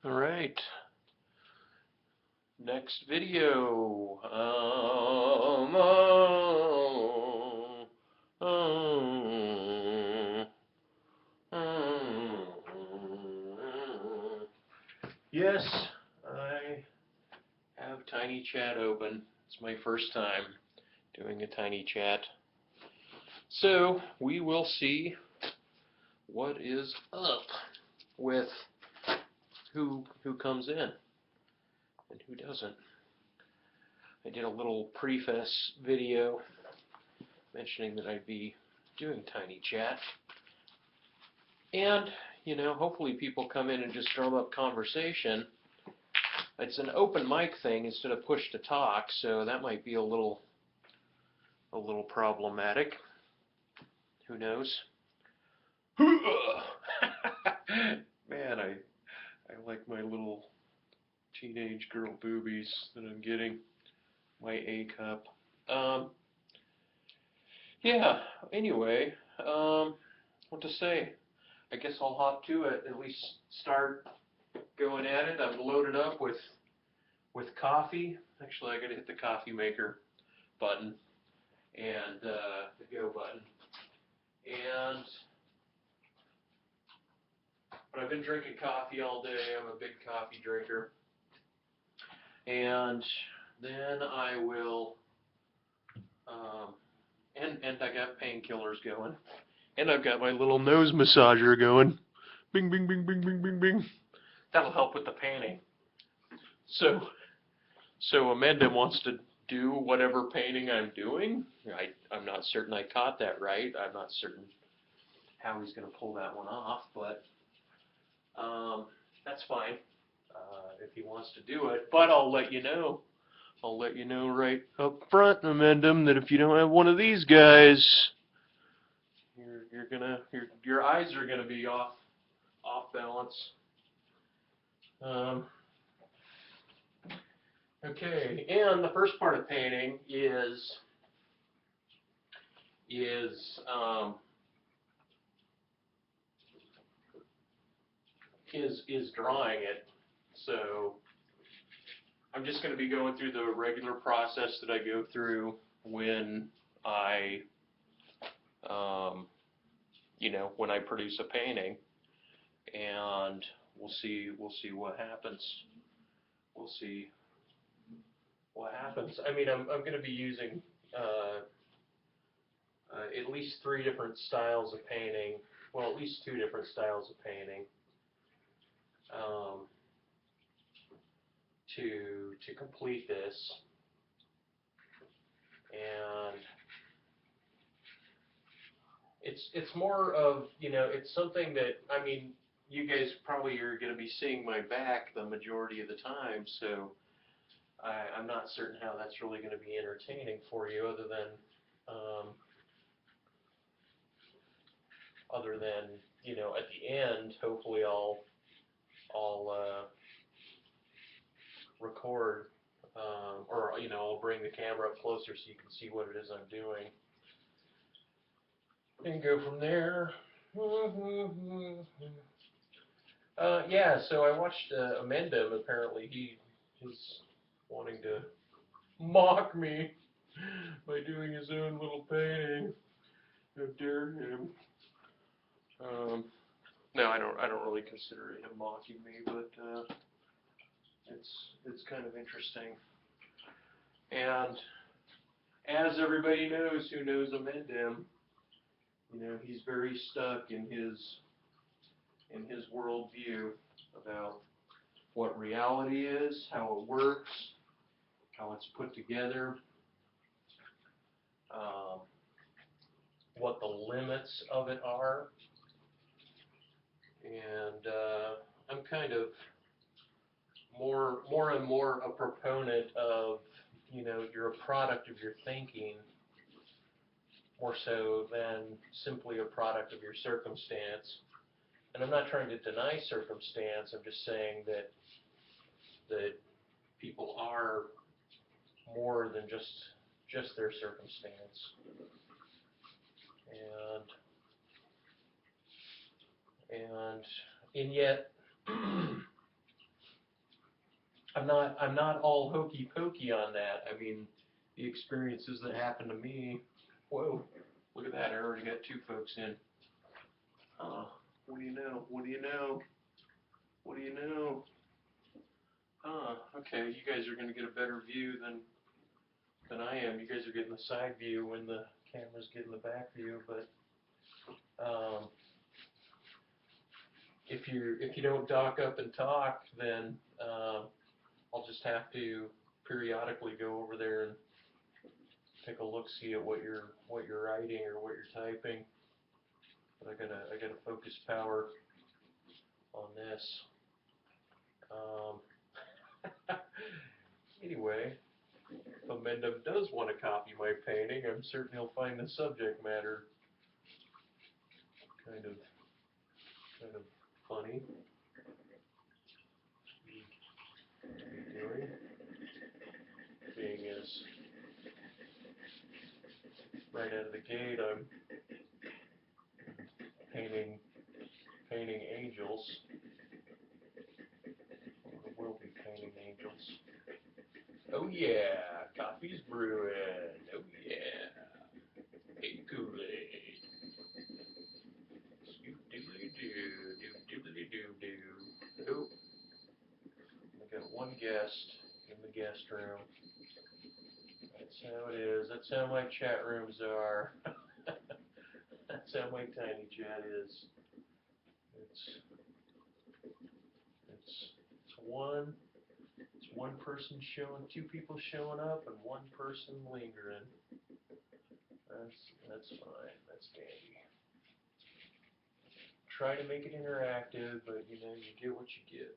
All right. Next video. Yes, I have Tiny Chat open. It's my first time doing a Tiny Chat. So we will see what is up with who comes in and who doesn't. I did a little preface video mentioning that I'd be doing Tiny Chat. And, you know, hopefully people come in and just drum up conversation. It's an open mic thing instead of push to talk, so that might be a little problematic. Who knows? Man, I like my little teenage girl boobies that I'm getting. My A cup. Yeah, anyway, what to say? I guess I'll hop to it, at least start going at it. I'm loaded up with coffee. Actually, I gotta hit the coffee maker button and the go button. But I've been drinking coffee all day. I'm a big coffee drinker. And then I will, and I got painkillers going. And I've got my little nose massager going. Bing, bing, bing, bing, bing, bing, bing. That'll help with the painting. So Amanda wants to do whatever painting I'm doing. I'm not certain I caught that right. I'm not certain how he's going to pull that one off, but that's fine if he wants to do it. But I'll let you know. I'll let you know right up front, Amanda, that if you don't have one of these guys, your eyes are gonna be off balance. Okay, and the first part of painting is drawing it. So I'm just going to be going through the regular process that I go through when I, when I produce a painting, and we'll see what happens. We'll see what happens. I mean, I'm going to be using at least 3 different styles of painting. Well, at least 2 different styles of painting. To complete this, and it's more of, it's something that, I mean, you guys probably are going to be seeing my back the majority of the time, so I'm not certain how that's really going to be entertaining for you, other than at the end, hopefully I'll record, or I'll bring the camera up closer so you can see what it is I'm doing, and go from there. Yeah, so I watched Amendum. Apparently he's wanting to mock me by doing his own little painting. How dare him? No, I don't really consider him mocking me, but it's kind of interesting. And as everybody knows who knows Amendum, he's very stuck in his worldview about what reality is, how it works, how it's put together, what the limits of it are. And I'm kind of more and more a proponent of, you're a product of your thinking, more so than simply a product of your circumstance. And I'm not trying to deny circumstance. I'm just saying that people are more than just their circumstance. And yet I'm not all hokey pokey on that. I mean, the experiences that happened to me. Whoa, look at that! I already got 2 folks in. What do you know? What do you know? What do you know? Okay, you guys are gonna get a better view than I am. You guys are getting the side view when the camera's getting the back view, but if you don't dock up and talk, then I'll just have to periodically go over there and take a look, see at what you're writing or what you're typing. But I gotta focus power on this. Anyway, if Amendum does want to copy my painting, I'm certain he'll find the subject matter kind of funny. Doing, being as right out of the gate, I'm painting angels. Or will be painting angels. Oh yeah, coffee's brewing. Oh yeah, hey Kool-Aid. Doodly-doo. Nope. I got 1 guest in the guest room. That's how it is. That's how my chat rooms are. That's how my tiny chat is. It's one person showing, 2 people showing up, and 1 person lingering. That's fine. That's dandy. Try to make it interactive, but you know, you get what you get.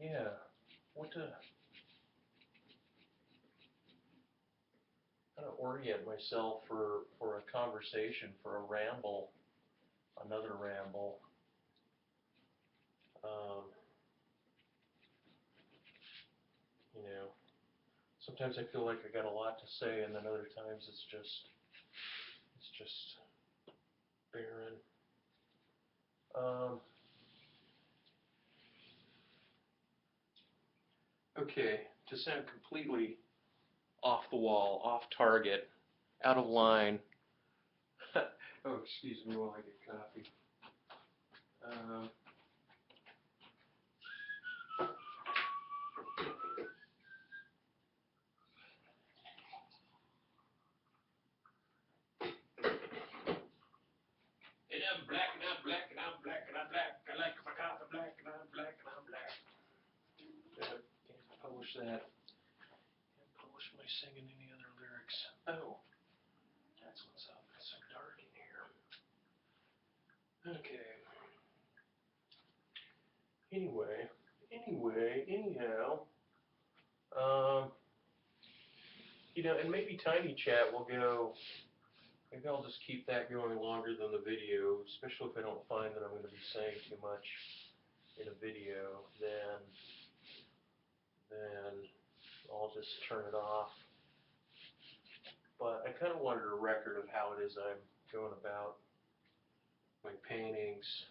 Yeah, how to orient myself for a conversation, for a ramble, another ramble. You know, sometimes I feel like I got a lot to say, and then other times it's just barren. Okay, to sound completely off the wall, off target, out of line. Oh, excuse me while I get coffee. And I'm black, and I'm black, and I'm black, and I'm black. I like my coffee black, and I'm black, and I'm black. Can't publish that. Can't publish my singing any other lyrics. Oh, that's what's up. It's so dark in here. Okay. Anyhow, you know, and maybe Tiny Chat will go, maybe I'll just keep that going longer than the video, especially if I don't find that I'm going to be saying too much in a video, then I'll just turn it off. But I kind of wanted a record of how it is I'm going about my paintings,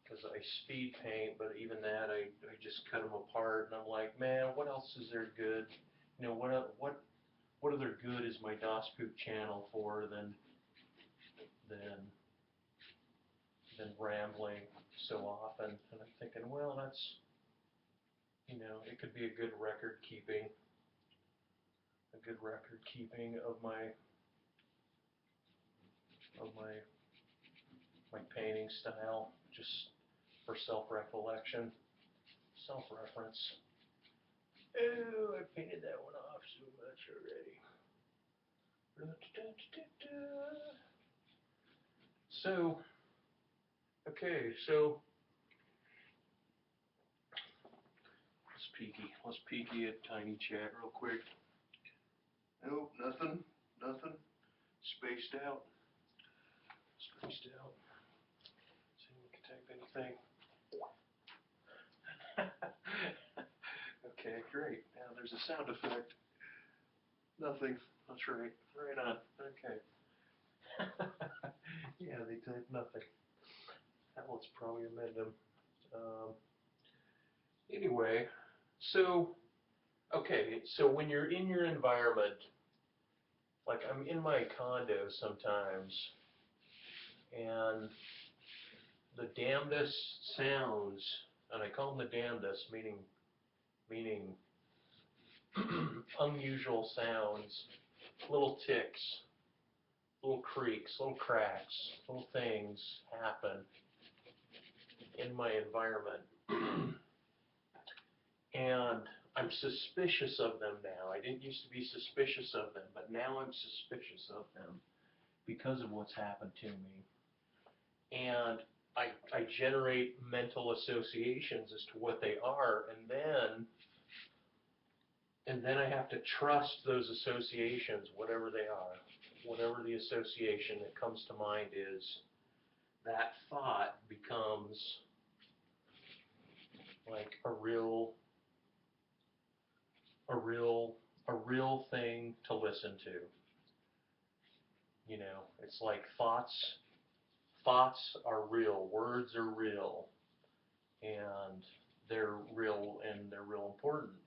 because I speed paint, but even that I just cut them apart, and I'm like, man, what else is there good? You know, what other good is my Das Poop channel for than rambling so often? And I'm thinking, well, that's, you know, it could be a good record keeping of my painting style, just for self-recollection, self-reference. Oh, I painted that one off so much already. So, okay, so let's peeky at Tiny Chat real quick. Nope, nothing. Spaced out. See if we can type anything. Okay, great. Now there's a sound effect. Nothing. That's right. Right on. Okay. Yeah, they type nothing. Let's probably amend them. Anyway, so, okay, so when you're in your environment, like I'm in my condo sometimes, and the damnedest sounds, and I call them the damnedest, meaning unusual sounds, little ticks, little creaks, little cracks, little things happen in my environment. And I'm suspicious of them now. I didn't used to be suspicious of them, but now I'm suspicious of them because of what's happened to me. And I generate mental associations as to what they are, and then I have to trust those associations, whatever they are. Whatever the association that comes to mind is, that thought becomes like a real thing to listen to. You know, it's like thoughts are real, words are real, and they're real important.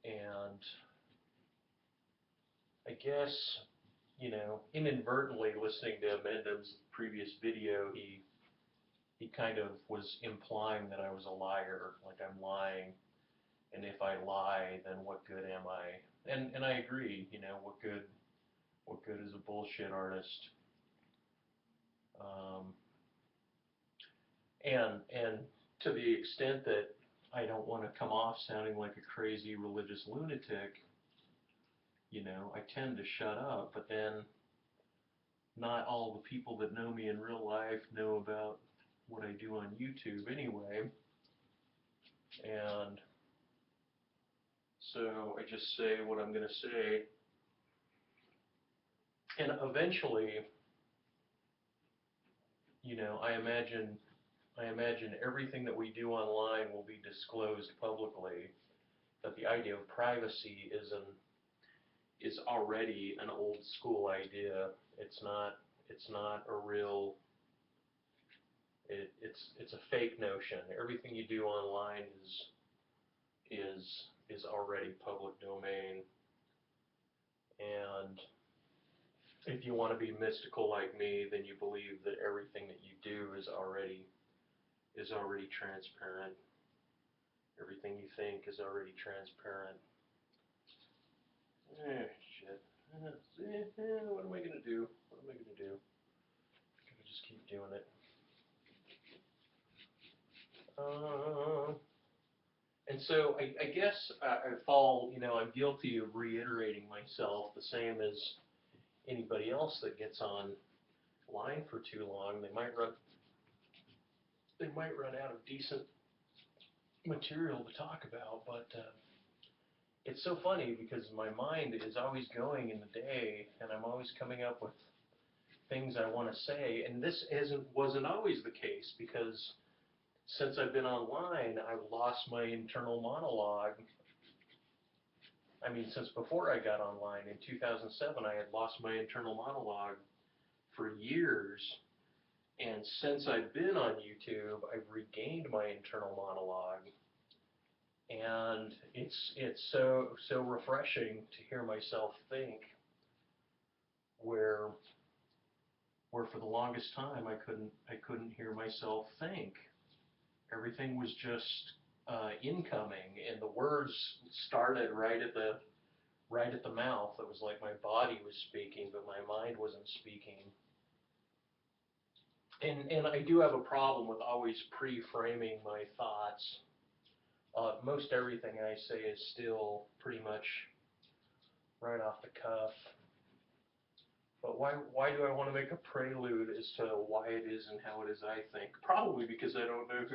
And I guess, you know, inadvertently listening to Amendam's previous video, he kind of was implying that I was a liar, like I'm lying, and if I lie, then what good am I? And I agree, you know, what good is a bullshit artist? And to the extent that I don't want to come off sounding like a crazy religious lunatic, you know, I tend to shut up, but then not all the people that know me in real life know about what I do on YouTube anyway. And so I just say what I'm going to say. And eventually, you know, I imagine everything that we do online will be disclosed publicly. That the idea of privacy is already an old school idea. It's not a real. It's a fake notion. Everything you do online is already public domain. And if you want to be mystical like me, then you believe that everything that you do is already transparent. Everything you think is already transparent. Shit. What am I gonna do? What am I gonna do? I'm gonna just keep doing it. And so I guess I fall, you know, I'm guilty of reiterating myself, the same as anybody else that gets on line for too long. They might run out of decent material to talk about, but it's so funny because my mind is always going in the day, and I'm always coming up with things I want to say, and this wasn't always the case, because since I've been online, I've lost my internal monologue. I mean, since before I got online, in 2007, I had lost my internal monologue for years, and since I've been on YouTube, I've regained my internal monologue, and it's so refreshing to hear myself think, where for the longest time I couldn't hear myself think. Everything was just incoming, and the words started right at the mouth. It was like my body was speaking, but my mind wasn't speaking. And I do have a problem with always pre-framing my thoughts. Most everything I say is still pretty much right off the cuff. But why do I want to make a prelude as to why it is and how it is I think? Probably because I don't know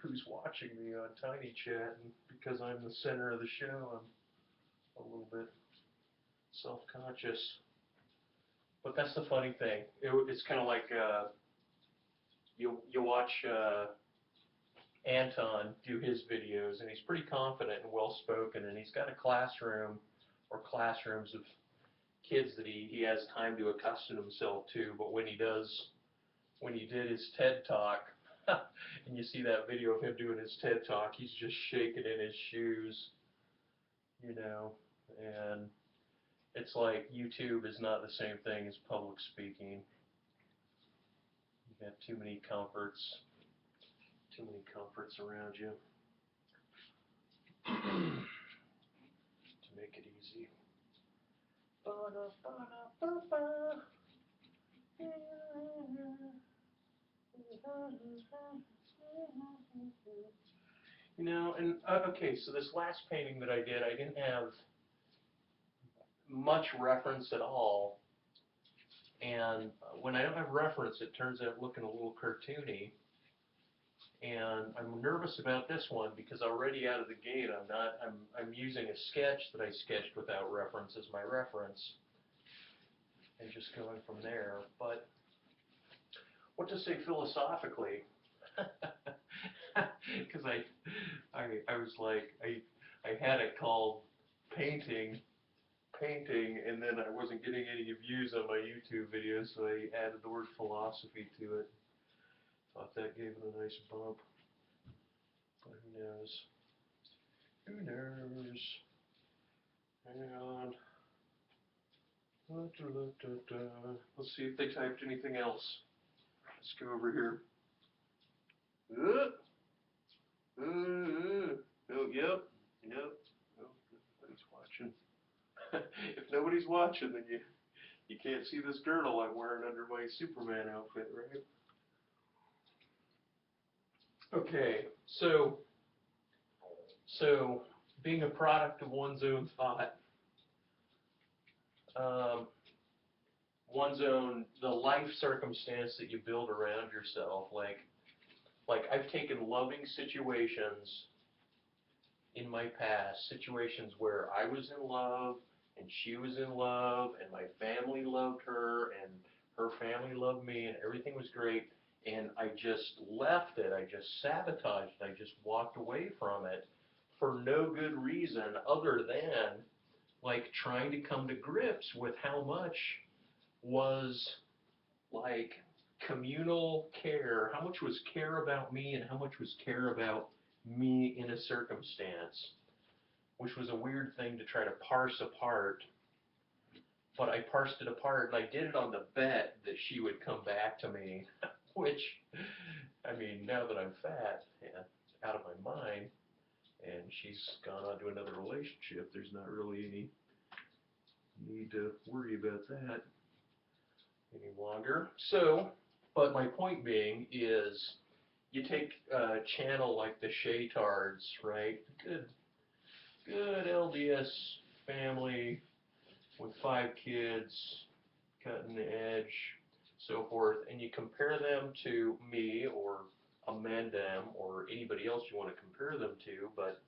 who's watching me on Tiny Chat, and because I'm the center of the show, I'm a little bit self-conscious. But that's the funny thing. It's kind of like you watch Anton do his videos, and he's pretty confident and well-spoken, and he's got a classroom or classrooms of kids that he has time to accustom himself to, but when he did his TED Talk, and you see that video of him doing his TED Talk, he's just shaking in his shoes, you know, and it's like YouTube is not the same thing as public speaking. You got too many comforts around you to make it easy. You know, and okay, so this last painting that I did, I didn't have much reference at all, and when I don't have reference, it turns out looking a little cartoony. And I'm nervous about this one because already out of the gate, I'm using a sketch that I sketched without reference as my reference, and just going from there. But what to say philosophically? Because I was like, I had it called painting, and then I wasn't getting any views on my YouTube videos, so I added the word philosophy to it. Thought that gave it a nice bump, but who knows? Who knows? Hang on. Let's see if they typed anything else. Let's go over here. Oh, yep. Oh, nobody's watching. If nobody's watching, then you can't see this girdle I'm wearing under my Superman outfit, right? Okay, so being a product of one's own thought, the life circumstance that you build around yourself, like I've taken loving situations in my past, situations where I was in love, and she was in love, and my family loved her, and her family loved me, and everything was great, and I just left it, I just sabotaged it, I just walked away from it for no good reason other than like trying to come to grips with how much was like communal care, how much was care about me and how much was care about me in a circumstance, which was a weird thing to try to parse apart. But I parsed it apart, and I did it on the bet that she would come back to me, which, I mean, now that I'm fat and out of my mind, and she's gone on to another relationship, there's not really any need to worry about that any longer. So, but my point being is, you take a channel like the Shaytards, right? Good LDS family with 5 kids, cutting the edge, so forth, and you compare them to me or Amanda or anybody else you want to compare them to, but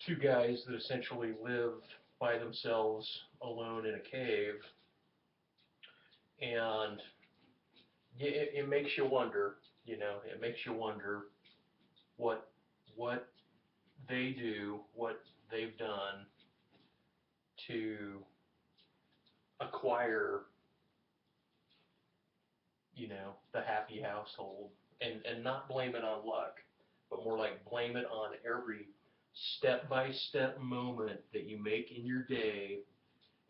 2 guys that essentially live by themselves alone in a cave, and it makes you wonder, you know, it makes you wonder what they do, what they've done to acquire, you know, the happy household, and not blame it on luck, but more like blame it on every step-by-step moment that you make in your day,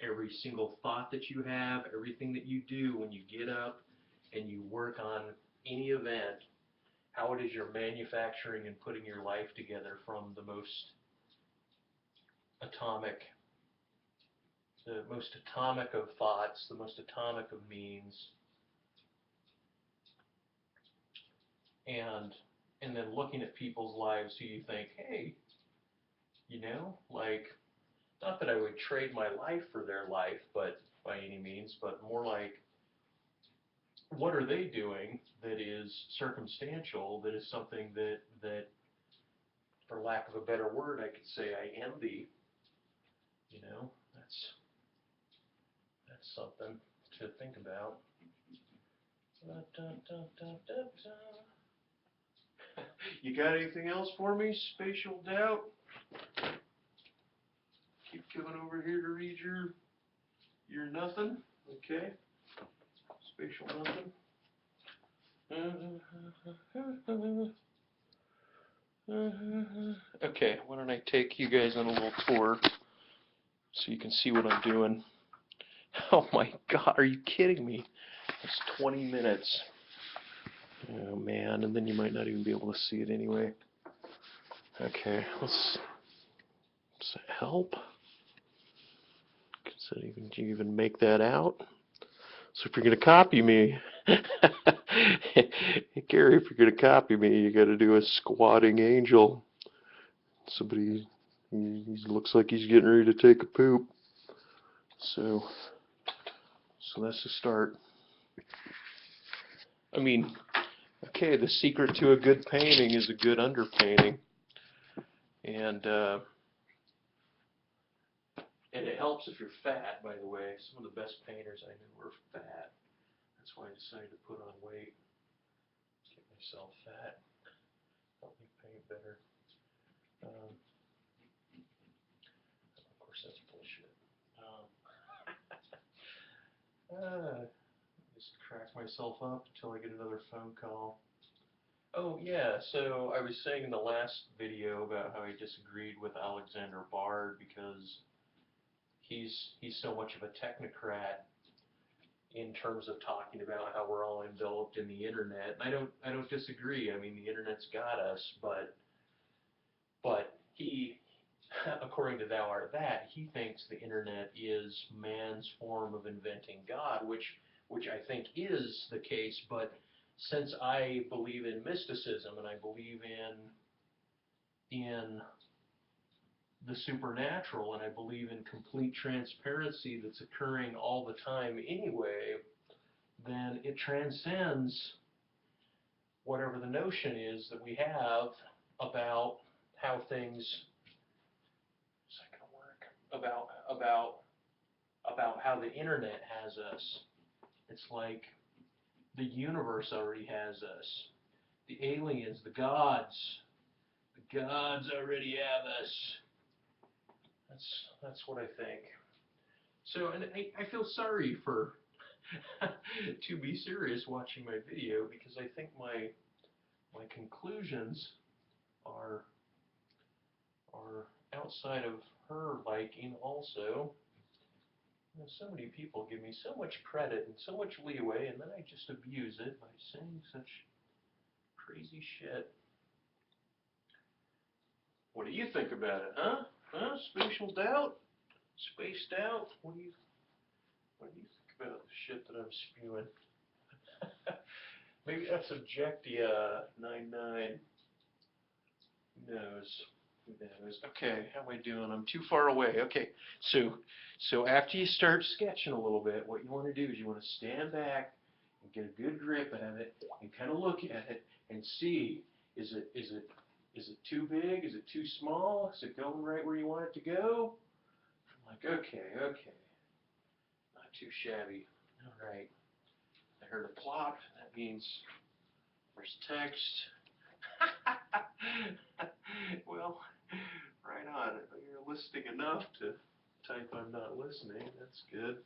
every single thought that you have, everything that you do when you get up and you work on any event, how it is you're manufacturing and putting your life together from the most atomic of thoughts, the most atomic of means, and then looking at people's lives who you think, hey, you know, like, not that I would trade my life for their life, but by any means, but more like, what are they doing that is circumstantial, that is something that, for lack of a better word, I could say I envy. You know, that's something to think about. You got anything else for me, Spatial Doubt? Keep coming over here to read your You're nothing. Okay. Spatial nothing. Okay, why don't I take you guys on a little tour so you can see what I'm doing. Oh my God, are you kidding me? It's 20 minutes. Oh man, and then you might not even be able to see it anyway. Okay, does that help? Can you even make that out? So if you're going to copy me, Gary, if you're going to copy me, you got to do a squatting angel. Somebody, he looks like he's getting ready to take a poop. So that's the start. I mean, okay, the secret to a good painting is a good underpainting. And it helps if you're fat, by the way. Some of the best painters I knew were fat. That's why I decided to put on weight. Get myself fat. Help me paint better. Of course, that's bullshit. Just crack myself up until I get another phone call. Oh yeah, so I was saying in the last video about how I disagreed with Alexander Bard because he's so much of a technocrat in terms of talking about how we're all enveloped in the internet. And I don't disagree. I mean, the internet's got us, but he, according to Thou Art That, he thinks the internet is man's form of inventing God, which I think is the case. But since I believe in mysticism and I believe in the supernatural, and I believe in complete transparency that's occurring all the time anyway, then it transcends whatever the notion is that we have about how things, is that going to work? About how the internet has us. It's like the universe already has us. The aliens, the gods already have us. That's what I think. So, and I feel sorry for, to be serious, watching my video, because I think my conclusions are outside of her liking also. You know, so many people give me so much credit and so much leeway, and then I just abuse it by saying such crazy shit. What do you think about it, huh? Huh? Spatial doubt? Spaced out? What do you think about the shit that I'm spewing? Maybe that's Objectia 99. Who knows? Who knows? Okay, how am I doing? I'm too far away. Okay, so after you start sketching a little bit, what you want to do is you want to stand back and get a good grip at it and kind of look at it and see, is it too big? Is it too small? Is it going right where you want it to go? I'm like, okay, not too shabby. All right. I heard a plop. That means there's text. Well, right on. You're listening enough to type I'm not listening. That's good.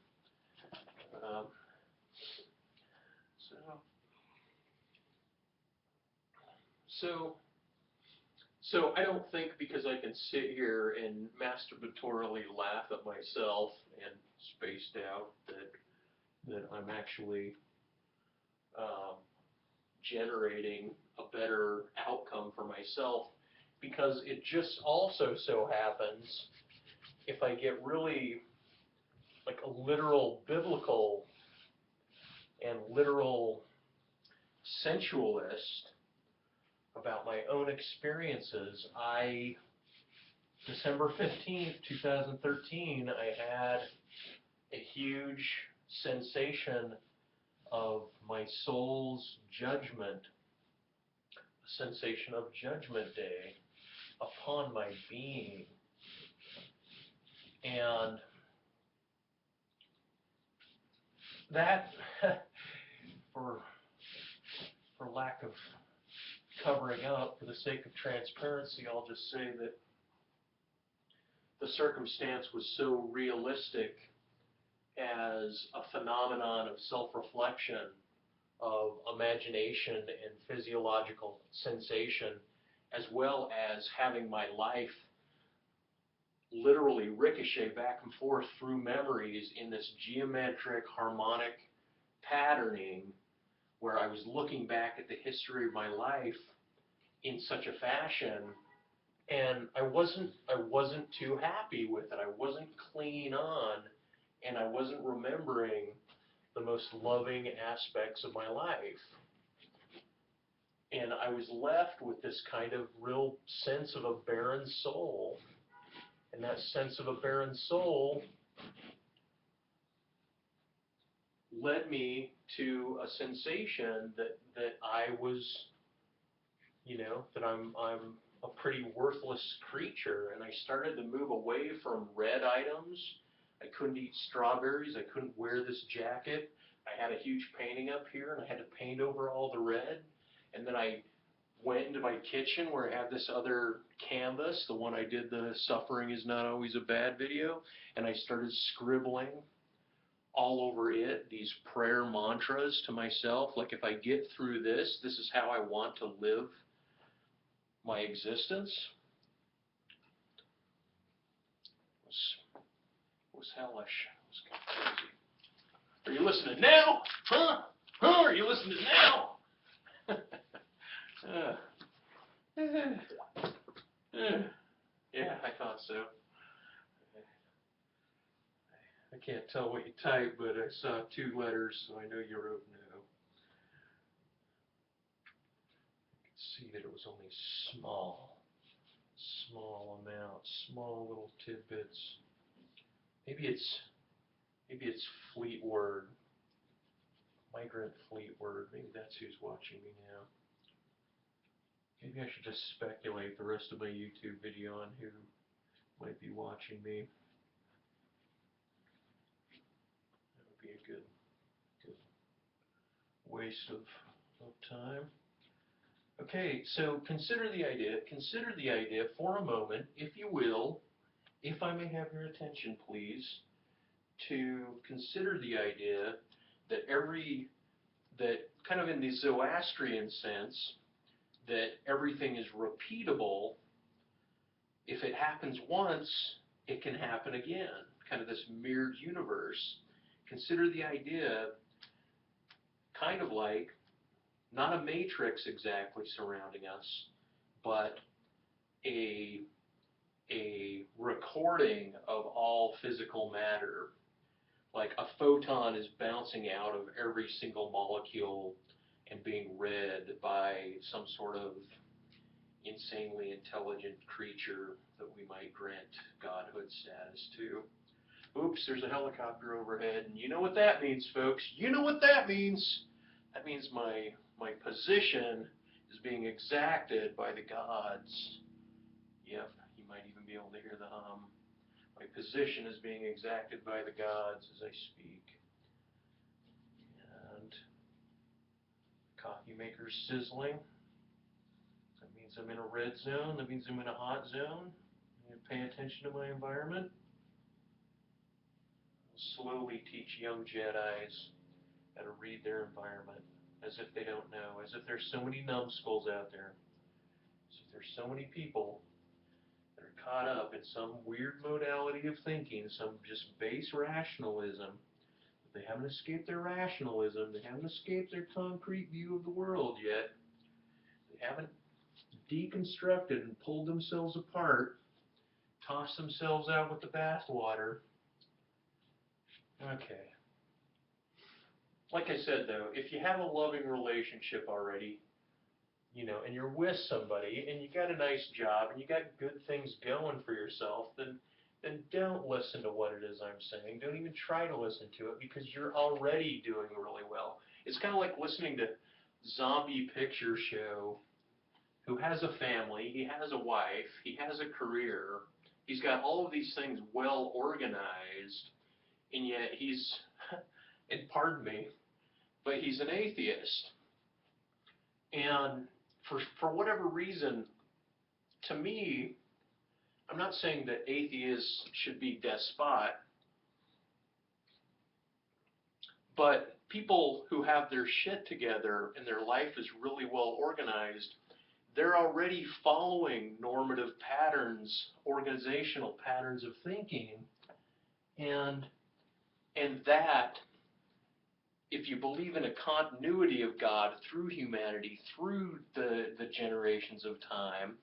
So I don't think because I can sit here and masturbatorily laugh at myself and spaced out that I'm actually generating a better outcome for myself, because it just also so happens if I get really like a literal biblical and literal sensualist about my own experiences, December 15th, 2013, I had a huge sensation of my soul's judgment, a sensation of Judgment Day upon my being. And that, for lack of covering up, for the sake of transparency, I'll just say that the circumstance was so realistic as a phenomenon of self-reflection, of imagination and physiological sensation, as well as having my life literally ricochet back and forth through memories in this geometric, harmonic patterning, where I was looking back at the history of my life in such a fashion, and I wasn't too happy with it. I wasn't clean on, and I wasn't remembering the most loving aspects of my life. And I was left with this kind of real sense of a barren soul. And that sense of a barren soul led me to a sensation that I was, that I'm a pretty worthless creature. And I started to move away from red items. I couldn't eat strawberries. I couldn't wear this jacket. I had a huge painting up here, and I had to paint over all the red. And then I went into my kitchen where I have this other canvas, the one I did the Suffering Is Not Always a Bad video, and I started scribbling all over it these prayer mantras to myself, like if I get through this, this is how I want to live my existence. It was hellish. It was kind of crazy. Are you listening now? Huh? Are you listening now? Yeah, I thought so. I can't tell what you typed, but I saw 2 letters, so I know you wrote no. I could see that it was only small amounts, small little tidbits. Maybe it's Fleetword, Migrant Fleetword. Maybe that's who's watching me now. Maybe I should just speculate the rest of my YouTube video on who might be watching me. That would be a good waste of time. Okay, so consider the idea for a moment, if you will, if I may have your attention, please, to consider the idea that that kind of in the Zoroastrian sense, that everything is repeatable. If it happens once, it can happen again, kind of this mirrored universe. Consider the idea kind of like, not a matrix exactly surrounding us, but a recording of all physical matter. Like a photon is bouncing out of every single molecule and being read by some sort of insanely intelligent creature that we might grant godhood status to. Oops, there's a helicopter overhead, and you know what that means, folks. You know what that means. That means my position is being exacted by the gods. Yep, you might even be able to hear the hum. My position is being exacted by the gods as I speak. And coffee maker's sizzling. That means I'm in a red zone. That means I'm in a hot zone. I need to pay attention to my environment. I'll slowly teach young Jedis how to read their environment, as if they don't know, as if there's so many numbskulls out there, as if there's so many people that are caught up in some weird modality of thinking, some just base rationalism. They haven't escaped their rationalism. They haven't escaped their concrete view of the world yet. They haven't deconstructed and pulled themselves apart, tossed themselves out with the bathwater. Okay. Like I said, though, if you have a loving relationship already, and you're with somebody, and you got a nice job, and you got good things going for yourself, then don't listen to what it is I'm saying. Don't even try to listen to it, because you're already doing really well. It's kind of like listening to Zombie Picture Show, who has a family, he has a wife, he has a career, he's got all of these things well organized, and yet he's, and pardon me, but he's an atheist. And for whatever reason, to me, I'm not saying that atheists should be despot, But people who have their shit together and their life is really well organized, they're already following normative patterns, organizational patterns of thinking, and that, if you believe in a continuity of God through humanity, through the generations of time,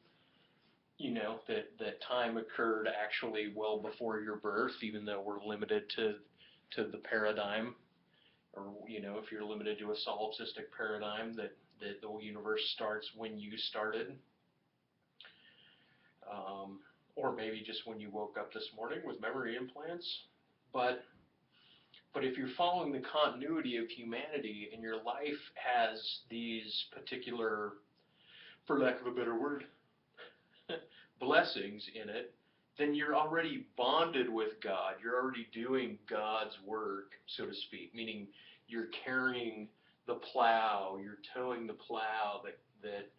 that time occurred actually well before your birth, even though we're limited to the paradigm, or if you're limited to a solipsistic paradigm, that the universe starts when you started, or maybe just when you woke up this morning with memory implants. But if you're following the continuity of humanity and your life has these particular, for lack of a better word, blessings in it, then you're already bonded with God. You're already doing God's work, so to speak, meaning you're carrying the plow, you're towing the plow that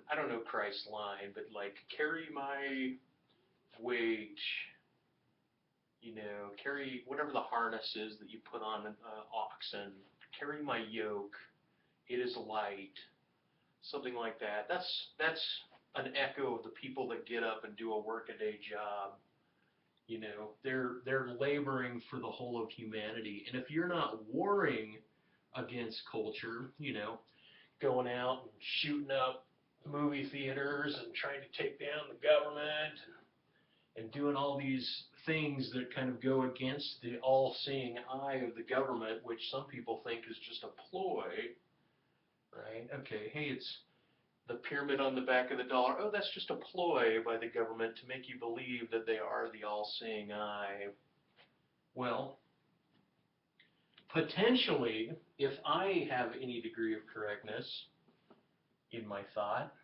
I don't know Christ's line, but like, carry my weight, carry whatever the harness is that you put on oxen, carry my yoke, it is light, something like that. That's an echo of the people that get up and do a workaday job. They're laboring for the whole of humanity. And if you're not warring against culture, going out and shooting up movie theaters and trying to take down the government and doing all these things that kind of go against the all-seeing eye of the government, which some people think is just a ploy, right? Okay, hey, it's the pyramid on the back of the dollar. Oh, that's just a ploy by the government to make you believe that they are the all-seeing eye. Well, potentially, if I have any degree of correctness in my thought,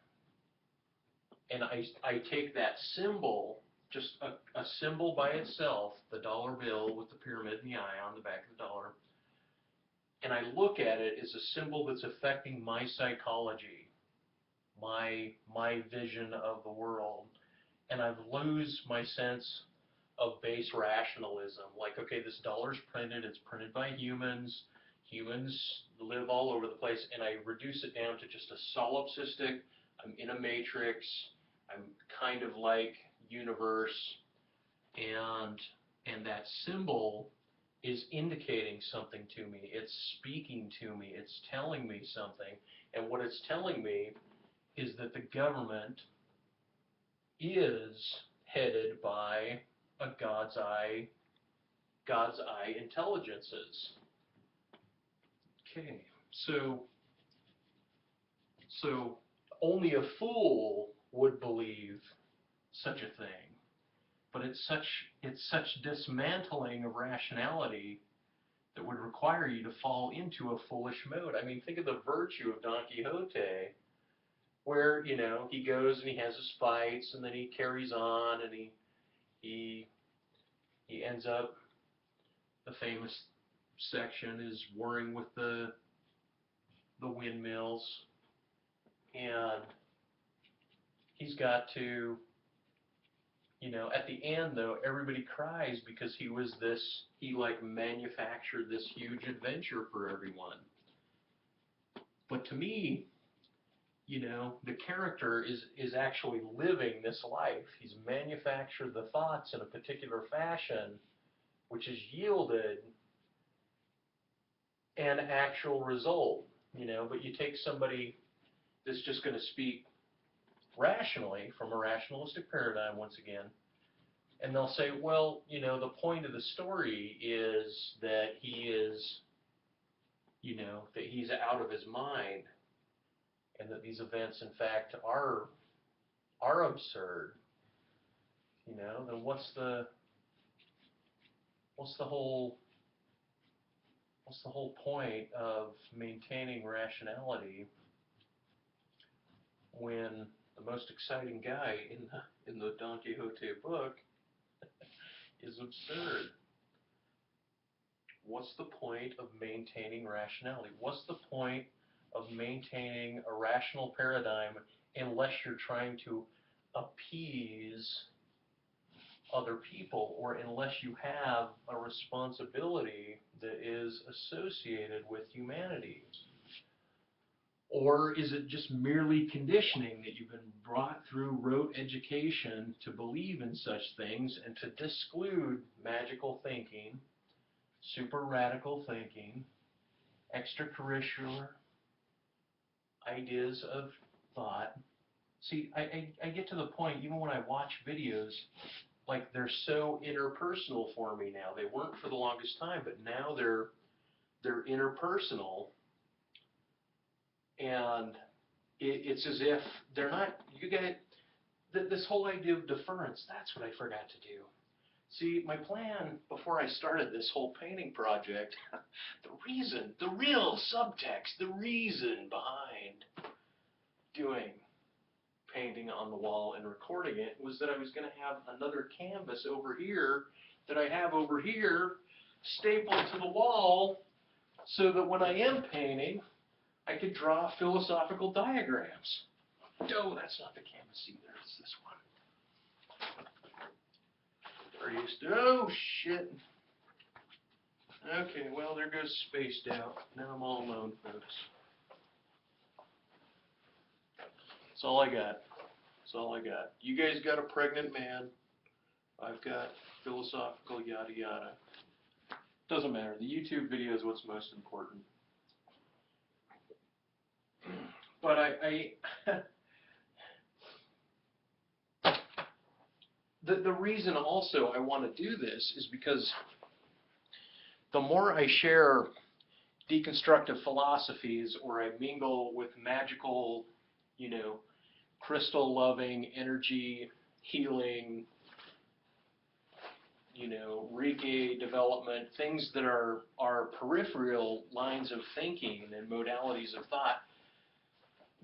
and I take that symbol, just a symbol by itself, the dollar bill with the pyramid and the eye on the back of the dollar, and I look at it as a symbol that's affecting my psychology, my vision of the world, and I lose my sense of base rationalism. Like, okay, this dollar's printed, it's printed by humans live all over the place, and I reduce it down to just a solipsistic, I'm in a matrix, I'm kind of like universe, and that symbol is indicating something to me. It's speaking to me. It's telling me something. And what it's telling me is that the government is headed by a God's eye intelligences. Okay, so only a fool would believe such a thing. But it's such dismantling of rationality that would require you to fall into a foolish mode. I mean, think of the virtue of Don Quixote, where, he goes and he has his fights, and then he carries on, and he ends up, the famous section is warring with the windmills, and he's got to, at the end, though, everybody cries because he manufactured this huge adventure for everyone. But to me, the character is actually living this life. He's manufactured the thoughts in a particular fashion, which has yielded an actual result, but you take somebody that's just going to speak rationally from a rationalistic paradigm once again, and they'll say, well, the point of the story is that he is, that he's out of his mind, and that these events, in fact, are absurd. Then what's the whole point of maintaining rationality when the most exciting guy in the Don Quixote book is absurd? What's the point of maintaining rationality? What's the point of maintaining a rational paradigm unless you're trying to appease other people, or unless you have a responsibility that is associated with humanity? Or is it just merely conditioning that you've been brought through rote education to believe in such things and to disclude magical thinking, super radical thinking, extracurricular ideas of thought? See, I get to the point, even when I watch videos, like they're so interpersonal for me now. They weren't for the longest time, but now they're interpersonal. And it's as if they're not, you get this whole idea of deference. That's what I forgot to do. See, my plan before I started this whole painting project, the real subtext, the reason behind doing painting on the wall and recording it was that I was going to have another canvas over here that I have over here stapled to the wall so that when I am painting, I could draw philosophical diagrams. No, that's not the canvas either. It's this one. Oh, shit. Okay, well, there goes Spaced Out. Now I'm all alone, folks. That's all I got. That's all I got. You guys got a pregnant man. I've got philosophical yada yada. Doesn't matter. The YouTube video is what's most important. But the reason also I want to do this is because the more I share deconstructive philosophies, or I mingle with magical, crystal-loving, energy, healing, Reiki development, things that are peripheral lines of thinking and modalities of thought,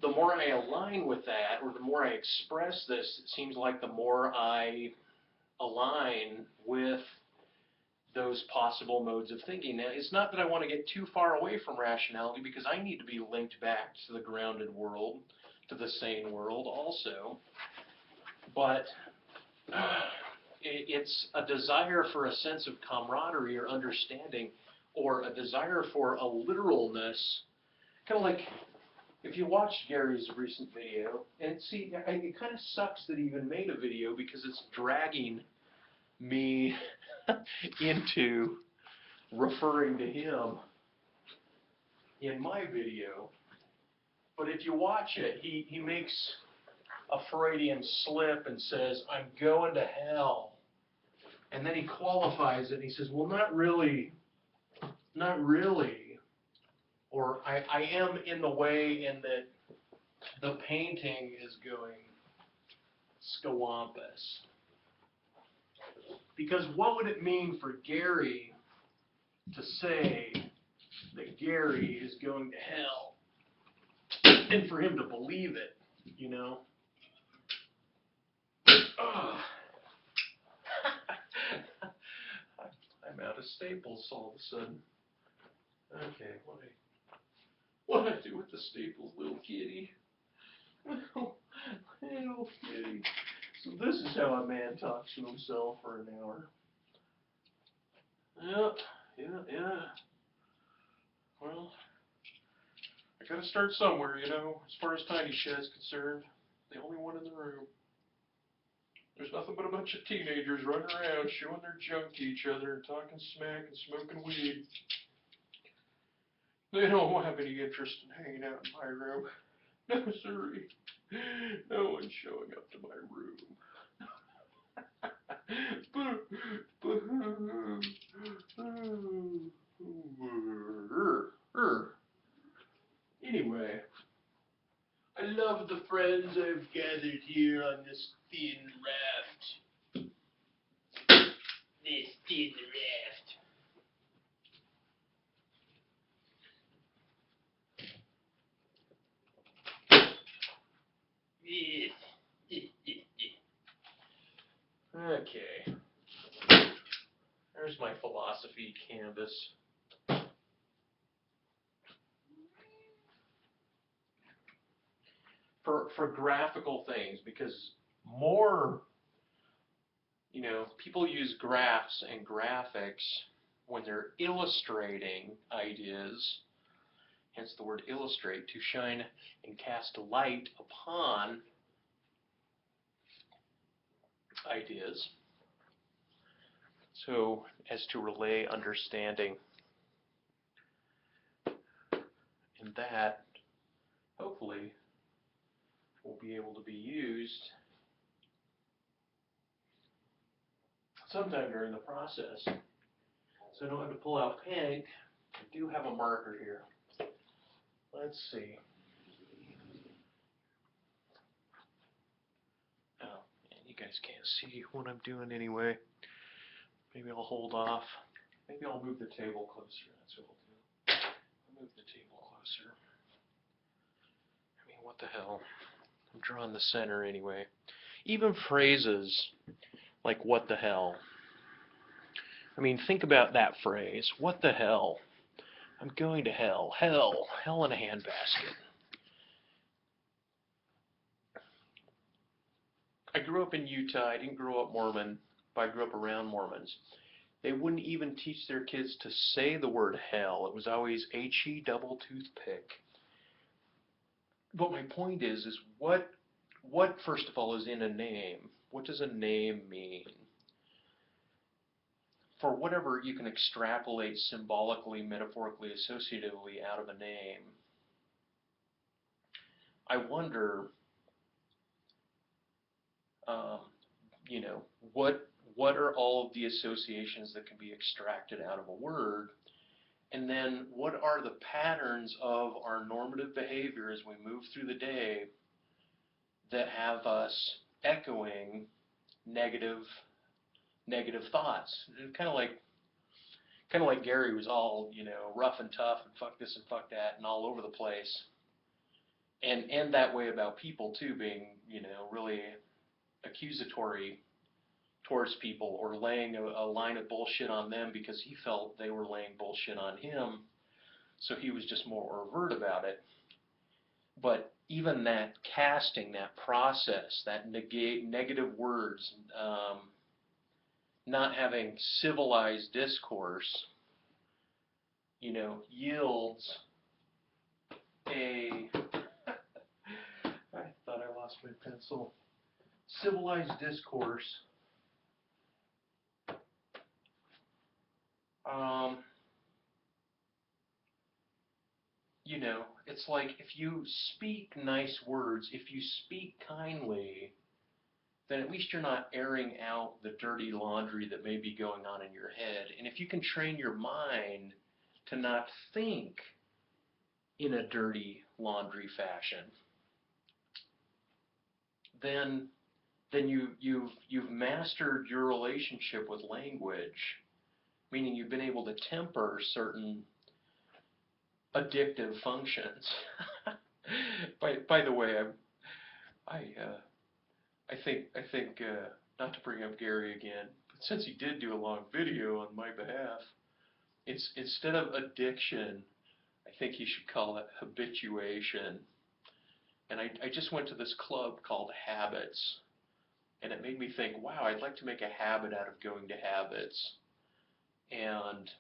the more I align with that, or the more I express this, it seems like the more I align with those possible modes of thinking. Now, it's not that I want to get too far away from rationality, because I need to be linked back to the grounded world, to the sane world also. But it's a desire for a sense of camaraderie or understanding, or a desire for a literalness, kind of like if you watched Gary's recent video, and see, it kind of sucks that he even made a video, because it's dragging me into referring to him in my video. But if you watch it, he makes a Freudian slip and says, "I'm going to hell." And then he qualifies it, and he says, "Well, not really. Or I am in the way in that the painting is going scawampus." Because what would it mean for Gary to say that Gary is going to hell? And for him to believe it, I'm out of staples all of a sudden. Okay, what do I do with the staples, little kitty? Little kitty. So this is how a man talks to himself for an hour. Yeah. Well, I gotta start somewhere, as far as Tiny Shed's concerned. The only one in the room. There's nothing but a bunch of teenagers running around showing their junk to each other and talking smack and smoking weed. They don't have any interest in hanging out in my room. No, sirree. No one's showing up to my room. Anyway, I love the friends I've gathered here on this thin raft. This thin raft. Okay. There's my philosophy canvas. For graphical things, because more, you know, people use graphs and graphics when they're illustrating ideas, hence the word illustrate, to shine and cast light upon ideas, so as to relay understanding. And that, hopefully, will be able to be used sometime during the process. So I don't have to pull out pen. I do have a marker here. Let's see. Oh, man, you guys can't see what I'm doing anyway. Maybe I'll hold off. Maybe I'll move the table closer. That's what I'll do. I'll move the table closer. I mean, what the hell? I'm drawing the center anyway. Even phrases like what the hell. I mean, think about that phrase. What the hell? I'm going to hell. Hell. Hell in a handbasket. I grew up in Utah. I didn't grow up Mormon, but I grew up around Mormons. They wouldn't even teach their kids to say the word hell. It was always H-E double toothpick. But my point is what first of all is in a name? What does a name mean? For whatever you can extrapolate symbolically, metaphorically, associatively out of a name, I wonder, you know, what are all of the associations that can be extracted out of a word? And then what are the patterns of our normative behavior as we move through the day that have us echoing negative thoughts? Kind of like Gary was all, you know, rough and tough and fuck this and fuck that and all over the place. And that way about people too, being, you know, really accusatory towards people, or laying a line of bullshit on them because he felt they were laying bullshit on him, so he was just more overt about it. But even that casting, that process, that negative words, not having civilized discourse, you know, yields a I thought I lost my pencil. Civilized discourse you know, it's like if you speak nice words, if you speak kindly, then at least you're not airing out the dirty laundry that may be going on in your head. And if you can train your mind to not think in a dirty laundry fashion, then you've mastered your relationship with language, meaning you've been able to temper certain addictive functions. By the way, I think not to bring up Gary again, but since he did do a long video on my behalf, it's instead of addiction, I think he should call it habituation. And I just went to this club called Habits, and it made me think, wow, I'd like to make a habit out of going to Habits. And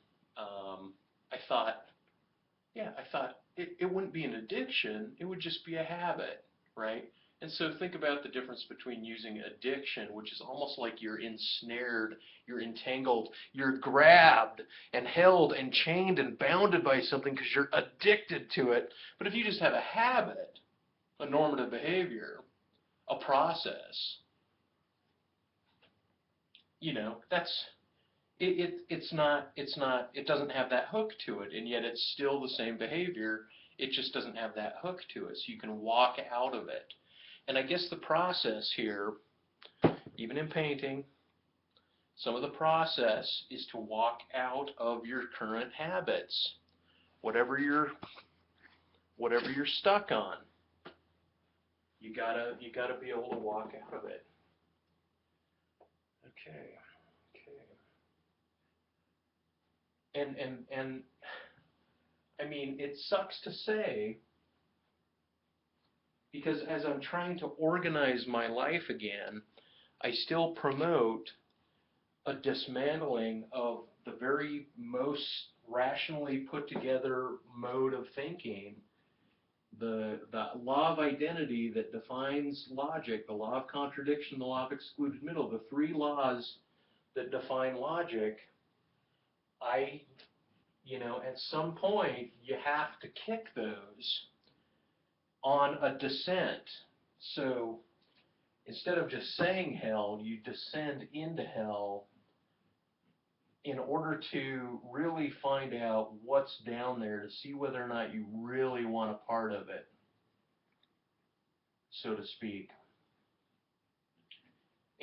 I thought it wouldn't be an addiction, it would just be a habit, right? And so think about the difference between using addiction, which is almost like you're ensnared, you're entangled, you're grabbed and held and chained and bounded by something because you're addicted to it. But if you just have a habit, a normative behavior, a process, you know, it doesn't have that hook to it, and yet it's still the same behavior. It just doesn't have that hook to it, so you can walk out of it. And I guess the process here, even in painting, some of the process is to walk out of your current habits, whatever you're stuck on. You gotta be able to walk out of it. Okay. And I mean, it sucks to say, because as I'm trying to organize my life again, I still promote a dismantling of the very most rationally put together mode of thinking. The law of identity that defines logic, the law of contradiction, the law of excluded middle, the three laws that define logic, at some point you have to kick those on a descent. So instead of just saying hell, you descend into hell in order to really find out what's down there, to see whether or not you really want a part of it, so to speak.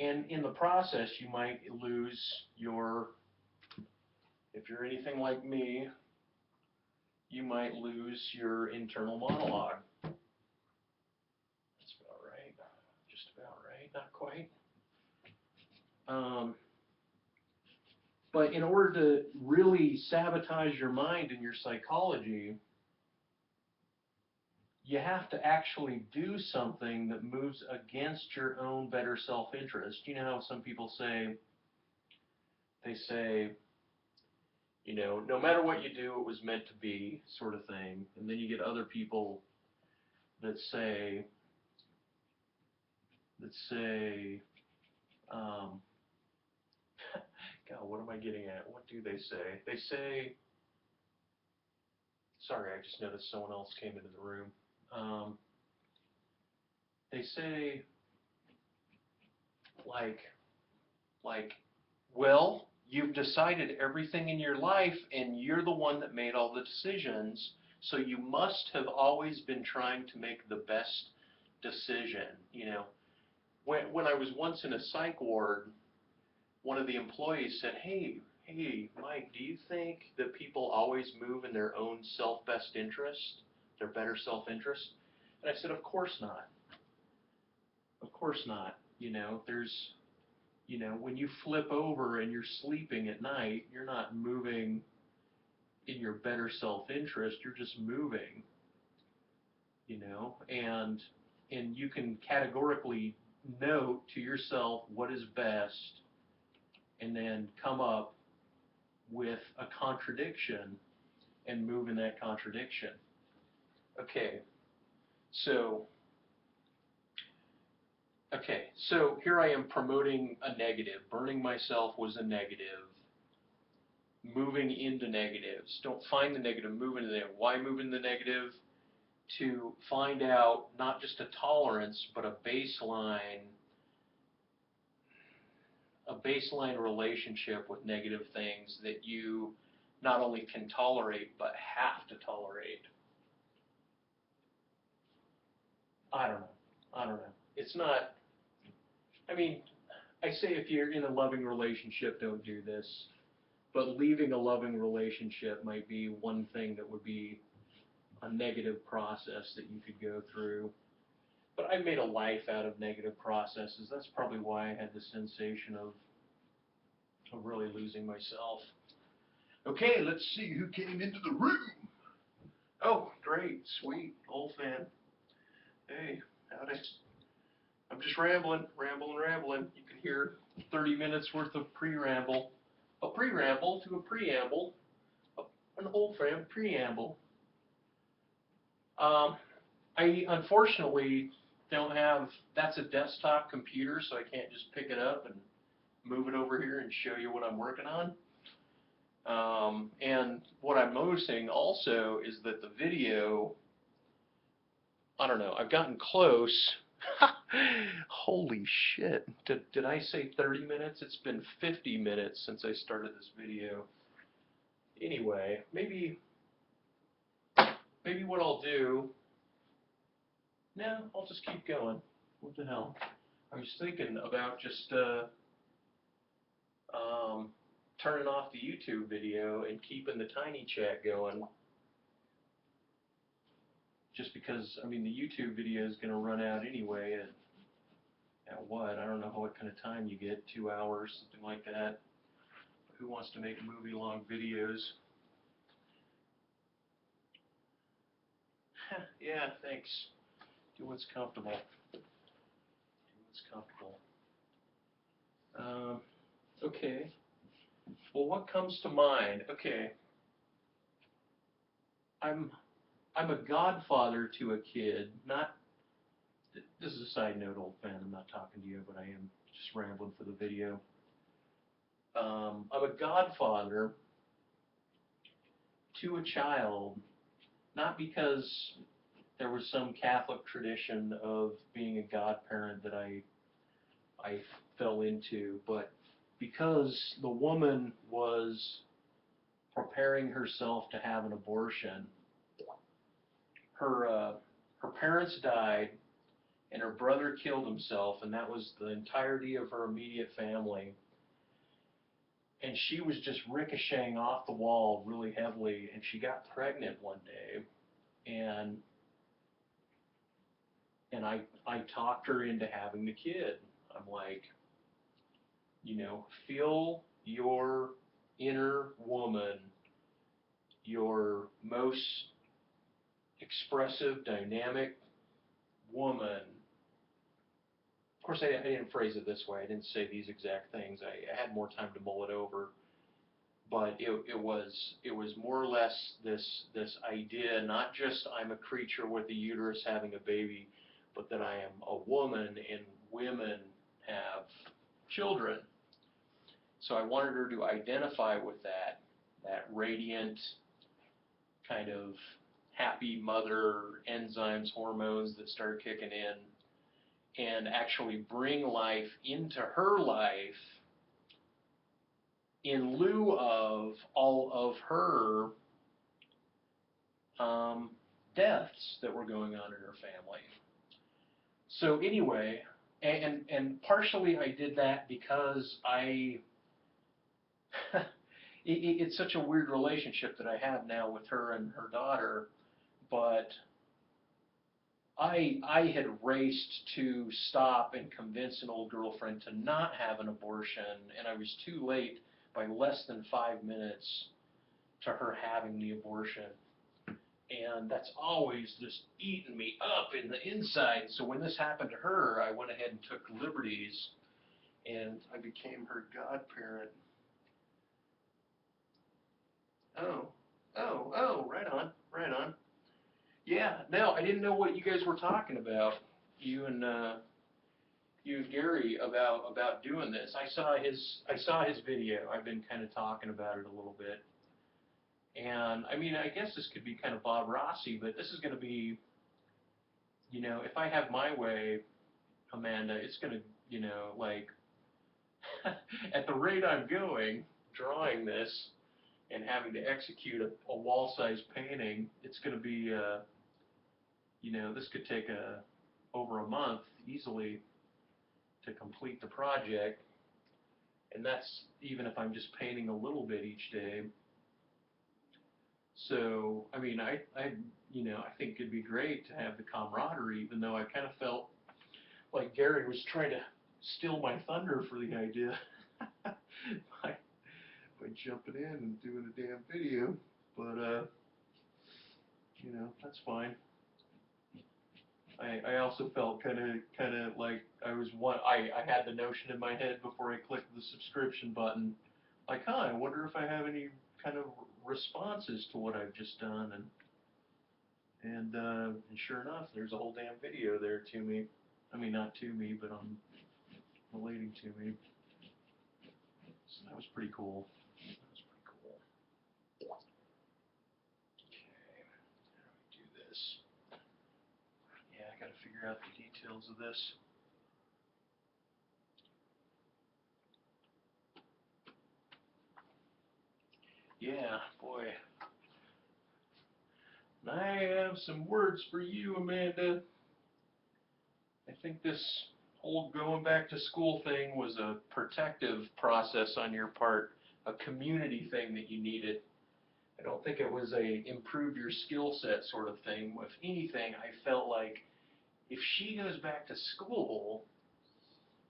And in the process, you might lose your, if you're anything like me, you might lose your internal monologue. That's about right. Just about right. Not quite. But in order to really sabotage your mind and your psychology, you have to actually do something that moves against your own better self-interest. You know how some people say, no matter what you do, it was meant to be, sort of thing. And then you get other people that say, God, what am I getting at? What do they say? They say, sorry, I just noticed someone else came into the room. They say, well, you've decided everything in your life and you're the one that made all the decisions, so you must have always been trying to make the best decision. When I was once in a psych ward, one of the employees said, hey, Mike, do you think that people always move in their own self-best interest, their better self-interest? And I said, of course not. Of course not. When you flip over and you're sleeping at night, you're not moving in your better self-interest, you're just moving, and you can categorically note to yourself what is best and then come up with a contradiction and move in that contradiction. Okay, so here I am promoting a negative. Burning myself was a negative. Moving into negatives. Don't find the negative, move into the negative. Why move in the negative? To find out not just a tolerance, but a baseline relationship with negative things that you not only can tolerate, but have to tolerate. I don't know. It's not, I say if you're in a loving relationship, don't do this. But leaving a loving relationship might be one thing that would be a negative process that you could go through. But I made a life out of negative processes. That's probably why I had the sensation of really losing myself. Okay, let's see who came into the room. Oh, great, sweet, old fan. Hey, howdy. I'm just rambling. You can hear 30 minutes worth of pre-ramble. A pre-ramble to a preamble. An old fan preamble. I unfortunately don't have, that's a desktop computer, so I can't just pick it up and move it over here and show you what I'm working on. And what I'm noticing also is that the video, I don't know, I've gotten close. Holy shit. Did I say 30 minutes? It's been 50 minutes since I started this video. Anyway, maybe what I'll do, no, I'll just keep going. What the hell? I was thinking about just turning off the YouTube video and keeping the tiny chat going. Just because, the YouTube video is going to run out anyway at what? I don't know what kind of time you get, 2 hours, something like that. Who wants to make movie-long videos? Yeah, thanks. Do what's comfortable. Okay. Well, what comes to mind? Okay. I'm I'm a godfather to a kid. Not This is a side note, old fan. I'm not talking to you, but I am just rambling for the video. I'm a godfather to a child, not because there was some Catholic tradition of being a godparent that I fell into, but because the woman was preparing herself to have an abortion. Her parents died, and her brother killed himself, and that was the entirety of her immediate family. And she was just ricocheting off the wall really heavily, and she got pregnant one day, and I talked her into having the kid. I'm like, feel your inner woman, your most expressive, dynamic woman. Of course, I didn't phrase it this way. I didn't say these exact things. I had more time to mull it over. But it was more or less this idea, not just I'm a creature with a uterus having a baby, but that I am a woman and women have children. So I wanted her to identify with that radiant kind of happy mother enzymes, hormones that start kicking in, and actually bring life into her life in lieu of all of her deaths that were going on in her family. So anyway, and partially I did that because it's such a weird relationship that I have now with her and her daughter, but I had raced to stop and convince an old girlfriend to not have an abortion, and I was too late by less than 5 minutes to her having the abortion. And that's always just eating me up in the inside. So when this happened to her, I went ahead and took liberties, and I became her godparent. Right on, right on. Yeah, no, I didn't know what you guys were talking about, you and Gary, about doing this. I saw his video. I've been kind of talking about it a little bit. And I mean, I guess this could be kind of Bob Rossi, but this is going to be, if I have my way, Amanda, it's going to, like, at the rate I'm going, drawing this and having to execute a wall-sized painting, it's going to be, this could take over a month easily to complete the project. And that's even if I'm just painting a little bit each day. So, I mean, I think it'd be great to have the camaraderie, even though I kind of felt like Gary was trying to steal my thunder for the idea by jumping in and doing a damn video. But, that's fine. I also felt kind of like I had the notion in my head before I clicked the subscription button, like, I wonder if I have any kind of responses to what I've just done, and sure enough, there's a whole damn video there to me. I mean, not to me, but relating to me. So that was pretty cool. That was pretty cool. Okay, how do we do this? Yeah, I got to figure out the details of this. Yeah, boy. I have some words for you, Amanda. I think this whole going back to school thing was a protective process on your part, a community thing that you needed. I don't think it was a improve your skill set sort of thing. If anything, I felt like if she goes back to school,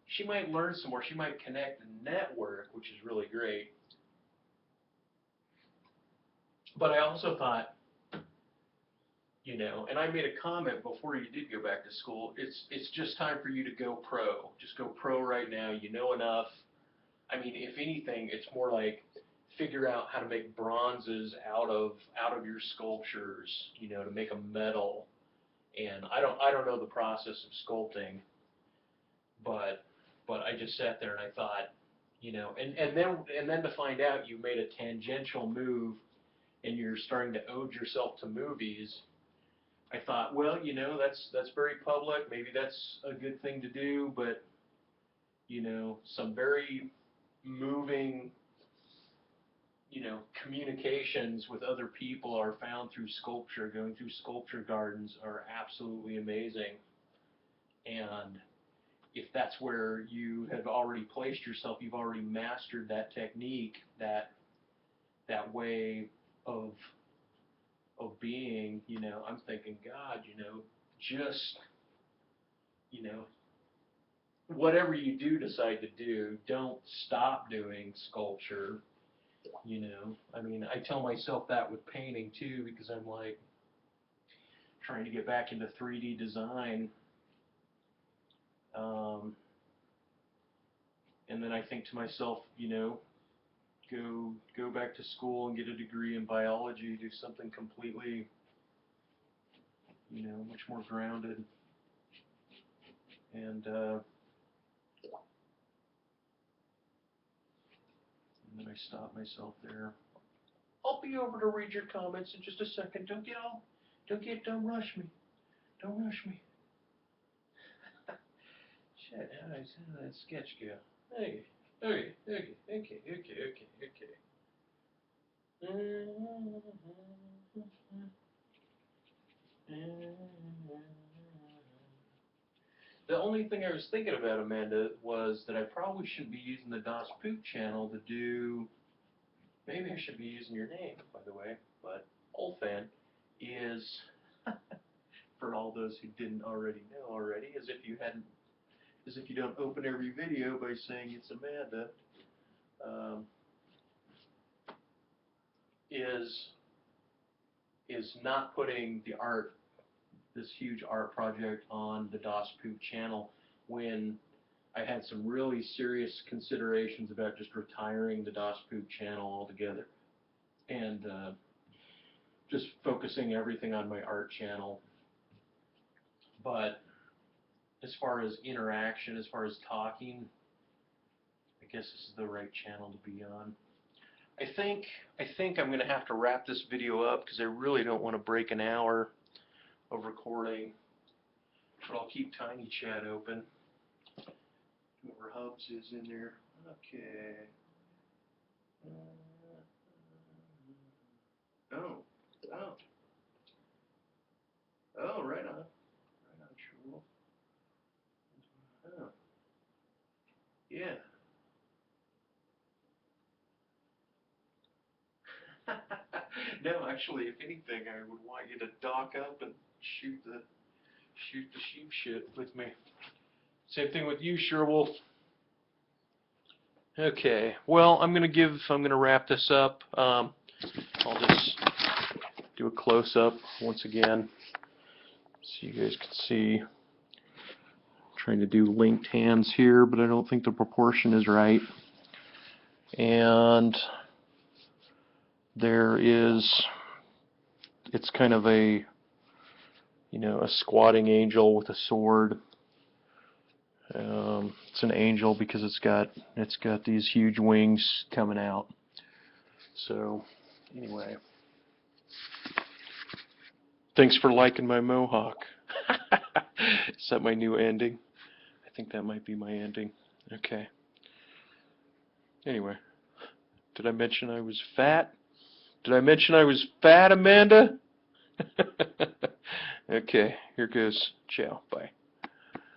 she might learn some more. She might connect and network, which is really great. But I also thought, and I made a comment before you did go back to school, it's just time for you to go pro. Just go pro right now. You know enough. I mean, if anything, it's more like figure out how to make bronzes out of your sculptures, you know, to make a metal. And I don't know the process of sculpting, but I just sat there and I thought, you know, and then to find out you made a tangential move and you're starting to ode yourself to movies. I thought, well, you know, that's very public. Maybe that's a good thing to do, but you know, some very moving, you know, communications with other people are found through sculpture. Going through sculpture gardens are absolutely amazing. And if that's where you have already placed yourself, you've already mastered that technique, that way of being, you know, I'm thinking, God, you know, just, you know, whatever you do decide to do, don't stop doing sculpture, you know. I mean, I tell myself that with painting too, because I'm like trying to get back into 3D design. And then I think to myself, you know, go back to school and get a degree in biology, do something completely, you know, much more grounded. And then I stop myself there. I'll be over to read your comments in just a second. Don't rush me. Don't rush me. Shit, how did that sketch go? Okay. The only thing I was thinking about, Amanda, was that I probably shouldn't be using the Das Poop channel to do. Maybe I should be using your name, by the way. But Olfan is, for all those who didn't already know already, as if you don't open every video by saying it's Amanda, is not putting this huge art project on the Das Poop channel when I had some really serious considerations about just retiring the Das Poop channel altogether and just focusing everything on my art channel. But as far as interaction, as far as talking, I guess this is the right channel to be on. I think I'm going to have to wrap this video up because I really don't want to break an hour of recording. But I'll keep Tiny Chat open. Whoever Hubs is in there. Okay. Oh, right on. Right on, True. Oh, yeah. No, actually, if anything, I would want you to dock up and shoot the sheep shit with me. Same thing with you, Sherwolf. Okay. Well, I'm gonna wrap this up. I'll just do a close up once again, so you guys can see. I'm trying to do linked hands here, but I don't think the proportion is right. And it's kind of a, you know, a squatting angel with a sword. It's an angel because it's got these huge wings coming out. So anyway, thanks for liking my mohawk. Is that my new ending? I think that might be my ending. Okay. Anyway, did I mention I was fat? Did I mention I was fat, Amanda? Okay, here goes. Ciao. Bye.